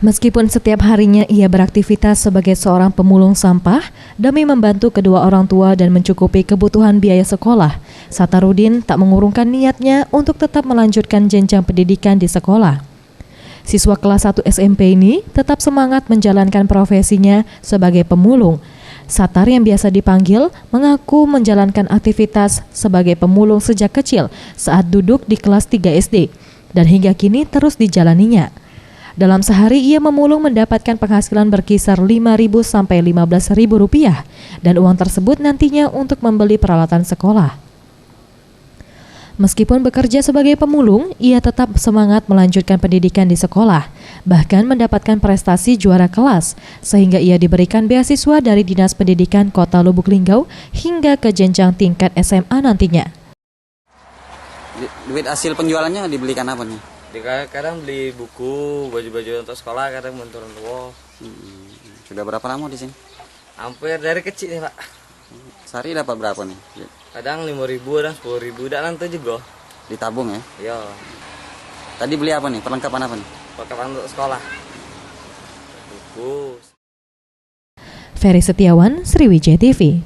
Meskipun setiap harinya ia beraktivitas sebagai seorang pemulung sampah demi membantu kedua orang tua dan mencukupi kebutuhan biaya sekolah, Satarudin tak mengurungkan niatnya untuk tetap melanjutkan jenjang pendidikan di sekolah. Siswa kelas 1 SMP ini tetap semangat menjalankan profesinya sebagai pemulung. Satar yang biasa dipanggil mengaku menjalankan aktivitas sebagai pemulung sejak kecil saat duduk di kelas 3 SD dan hingga kini terus dijalaninya. Dalam sehari ia memulung mendapatkan penghasilan berkisar Rp5.000 sampai Rp15.000 dan uang tersebut nantinya untuk membeli peralatan sekolah. Meskipun bekerja sebagai pemulung, ia tetap semangat melanjutkan pendidikan di sekolah, bahkan mendapatkan prestasi juara kelas, sehingga ia diberikan beasiswa dari Dinas Pendidikan Kota Lubuk Linggau hingga ke jenjang tingkat SMA nantinya. Duit hasil penjualannya dibelikan apa nih? Kadang beli buku, baju-baju untuk sekolah, kadang bantu orang tua. Sudah berapa lama di sini? Hampir dari kecil ya Pak. Sehari dapat berapa nih? Kadang 5.000, kadang 10.000, dan nanti juga. Ditabung ya? Iya. Tadi beli apa nih? Perlengkapan apa nih? Perlengkapan untuk sekolah. Buku. Ferry Setiawan, Sriwijaya TV.